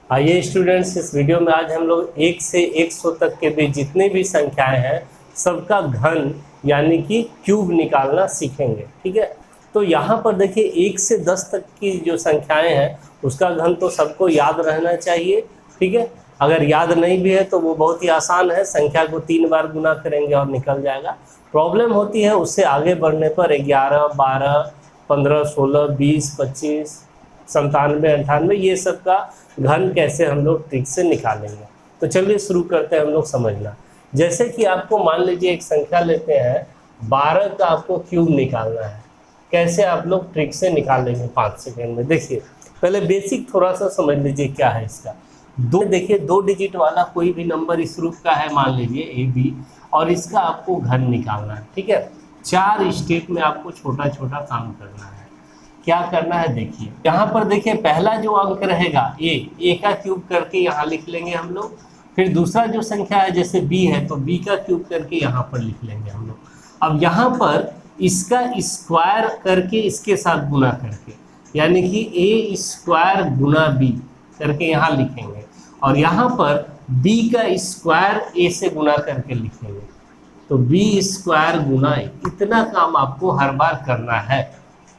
आइए स्टूडेंट्स, इस वीडियो में आज हम लोग 1 से 100 तक के बीच जितने भी संख्याएं हैं सबका घन यानी कि क्यूब निकालना सीखेंगे। ठीक है, तो यहाँ पर देखिए 1 से 10 तक की जो संख्याएं हैं उसका घन तो सबको याद रहना चाहिए। ठीक है, अगर याद नहीं भी है तो वो बहुत ही आसान है, संख्या को 3 बार गुना करेंगे और निकल जाएगा। प्रॉब्लम होती है उससे आगे बढ़ने पर 11, 12, 15, 16, 20, 25, 97, 98 ये सब का घन कैसे हम लोग ट्रिक से निकालेंगे। तो चलिए शुरू करते हैं हम लोग समझना। जैसे कि आपको मान लीजिए एक संख्या लेते हैं 12 का आपको क्यूब निकालना है। कैसे आप लोग ट्रिक से निकालेंगे 5 सेकेंड में। देखिए पहले बेसिक थोड़ा सा समझ लीजिए क्या है इसका। देखिए 2 डिजिट वाला कोई भी नंबर इस रूप का है, मान लीजिए AB, और इसका आपको घन निकालना है। ठीक है, 4 स्टेप में आपको छोटा छोटा काम करना है। क्या करना है देखिए, यहाँ पर देखिए पहला जो अंक रहेगा ए का क्यूब करके यहाँ लिख लेंगे हम लोग। फिर दूसरा जो संख्या है जैसे B है तो B का क्यूब करके यहाँ पर लिख लेंगे हम लोग। अब यहाँ पर इसका स्क्वायर करके इसके साथ गुना करके, यानी कि A² गुना B करके यहाँ लिखेंगे, और यहाँ पर B का स्क्वायर A से गुना करके लिखेंगे। तो B² गुना A, इतना काम आपको हर बार करना है।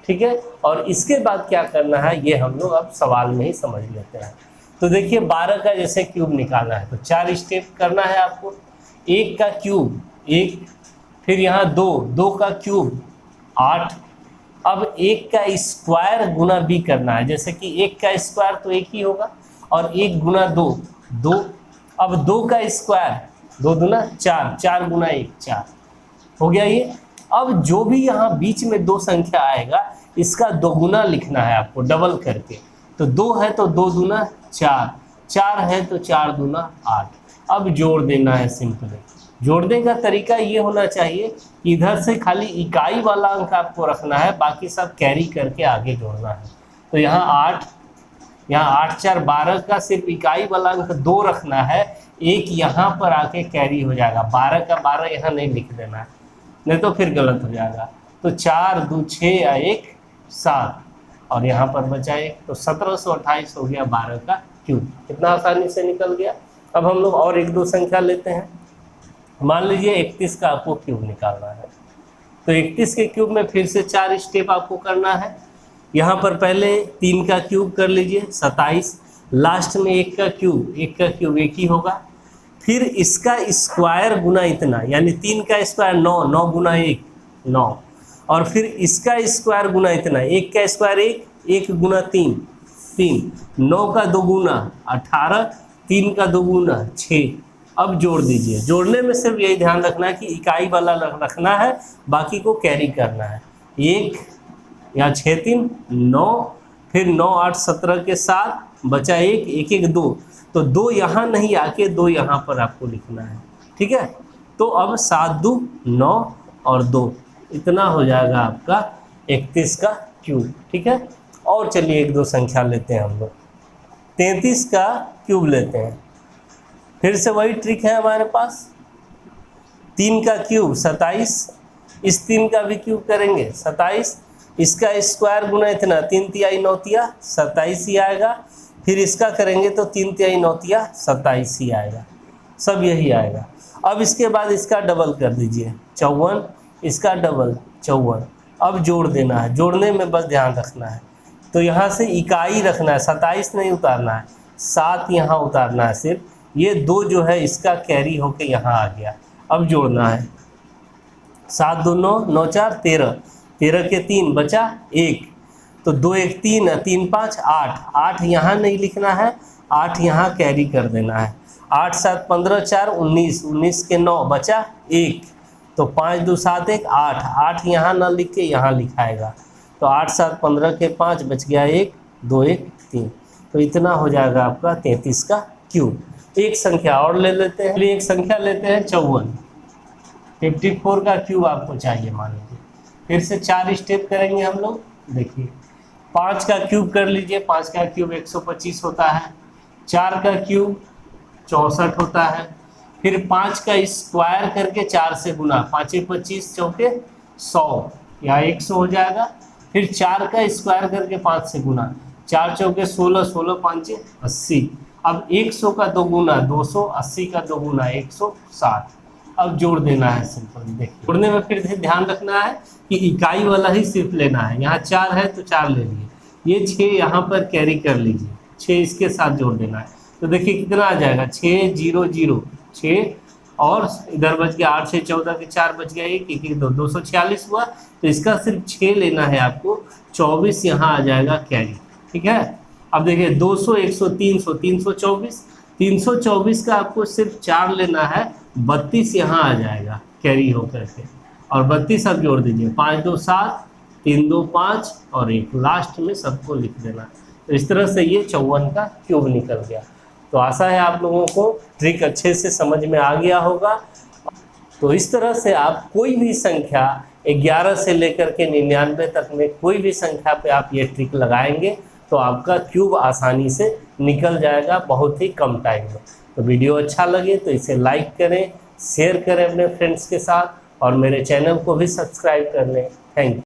ठीक है, और इसके बाद क्या करना है ये हम लोग अब सवाल में ही समझ लेते हैं। तो देखिए 12 का जैसे क्यूब निकालना है तो 4 स्टेप करना है आपको। 1 का क्यूब 1, फिर यहाँ 2 का क्यूब 8। अब 1 का स्क्वायर गुना B करना है, जैसे कि 1 का स्क्वायर तो 1 ही होगा, और 1 गुना 2। अब 2 का स्क्वायर 2 दूना 4, 4 गुना 1 4 हो गया ये। अब जो भी यहाँ बीच में 2 संख्या आएगा इसका दोगुना लिखना है आपको, डबल करके। तो 2 है तो 2 दूना 4, 4 है तो 4 दूना 8। अब जोड़ देना है सिंपली। जोड़ने का तरीका ये होना चाहिए कि इधर से खाली इकाई वाला अंक आपको रखना है, बाकी सब कैरी करके आगे जोड़ना है। तो यहाँ 8, यहाँ 8 4 12 का सिर्फ इकाई वाला अंक 2 रखना है, 1 यहाँ पर आके कैरी हो जाएगा। 12 का 12 यहाँ नहीं लिख देना है, नहीं तो फिर गलत हो जाएगा। तो 4 2 6 या 1 7, और यहाँ पर बचा 1, तो 1728 हो गया 12 का क्यूब। कितना आसानी से निकल गया। अब हम लोग और 1-2 संख्या लेते हैं। मान लीजिए 31 का आपको क्यूब निकालना है, तो 31 के क्यूब में फिर से 4 स्टेप आपको करना है। यहाँ पर पहले 3 का क्यूब कर लीजिए 27, लास्ट में 1 का क्यूब 1 ही होगा। फिर इसका स्क्वायर गुना इतना, यानी 3 का स्क्वायर 9, 9 गुना 1 9, और फिर इसका स्क्वायर गुना इतना, 1 का स्क्वायर 1 गुना 3 3, 9 का 2 गुना 18, 3 का 2 गुना 6। अब जोड़ दीजिए। जोड़ने में सिर्फ यही ध्यान रखना है कि इकाई वाला रखना है, बाकी को कैरी करना है। 1 यहाँ 6 3 9, फिर 9 8 17 के साथ बचा 1 1 1 2, तो 2 यहाँ नहीं आके 2 यहाँ पर आपको लिखना है। ठीक है, तो अब 7 2 9 और 2, इतना हो जाएगा आपका 31 का क्यूब। ठीक है, और चलिए 1-2 संख्या लेते हैं हम लोग। 33 का क्यूब लेते हैं, फिर से वही ट्रिक है हमारे पास। 3 का क्यूब 27, इस 3 का भी क्यूब करेंगे 27, इसका स्क्वायर गुना इतना 3 तिहाई 9 तिया 27 ही आएगा। फिर इसका करेंगे तो 3 तिहाई 9 तिया 27 ही आएगा, सब यही आएगा। अब इसके बाद इसका डबल कर दीजिए 54, इसका डबल 54। अब जोड़ देना है, जोड़ने में बस ध्यान रखना है। तो यहाँ से इकाई रखना है, 27 नहीं उतारना है, 7 यहाँ उतारना है सिर्फ। ये 2 जो है इसका कैरी होके यहाँ आ गया। अब जोड़ना है 7 2 9 9 4 13, 13 के 3 बचा 1, तो 2 1 3 3 5 8, 8 यहाँ नहीं लिखना है, 8 यहाँ कैरी कर देना है। 8 7 15 4 19, 19 के 9 बचा 1, तो 5 2 7 1 8, 8 यहाँ ना लिख के यहाँ लिखाएगा। तो 8 7 15 के 5 बच गया 1 2 1 3, तो इतना हो जाएगा आपका 33 का क्यूब। एक संख्या और ले लेते हैं, एक संख्या लेते हैं 54। 54 का क्यूब आपको चाहिए मान लीजिए। फिर से 4 स्टेप करेंगे हम लोग। देखिए 5 का क्यूब कर लीजिए, 5 का क्यूब 125 होता है। 4 का क्यूब 64 होता है। फिर 5 का स्क्वायर करके 4 से गुना, 5 25 चौके 100, यहाँ 100 हो जाएगा। फिर 4 का स्क्वायर करके 5 से गुना, 4 चौके 16, 16 5 80। अब 100 का 2 गुना 200, 80 का 2 गुना 160। अब जोड़ देना है सिंपल। देखिए जोड़ने में फिर ध्यान रखना है कि इकाई वाला ही सिर्फ लेना है। यहाँ 4 है तो 4 ले लिए, ये 6 यहाँ पर कैरी कर लीजिए, 6 इसके साथ जोड़ देना है। तो देखिए कितना आ जाएगा, 6 0 0 6 और इधर बच गया 8 6 14 के 4 बच गया, 1 1 2 246 हुआ। तो इसका सिर्फ 6 लेना है आपको, 24 यहाँ आ जाएगा कैरी। ठीक है, अब देखिए 200 100 300 324, 324 का आपको सिर्फ 4 लेना है, 32 यहाँ आ जाएगा कैरी होकर के। और 32 अब जोड़ दीजिए, 5 2 7 3 2 5 और 1 लास्ट में सबको लिख देना। तो इस तरह से ये 54 का क्यूब निकल गया। तो आशा है आप लोगों को ट्रिक अच्छे से समझ में आ गया होगा। तो इस तरह से आप कोई भी संख्या 11 से लेकर के 99 तक में कोई भी संख्या पे आप ये ट्रिक लगाएंगे तो आपका क्यूब आसानी से निकल जाएगा बहुत ही कम टाइम में। तो वीडियो अच्छा लगे तो इसे लाइक करें, शेयर करें अपने फ्रेंड्स के साथ और मेरे चैनल को भी सब्सक्राइब कर लें। Thank you.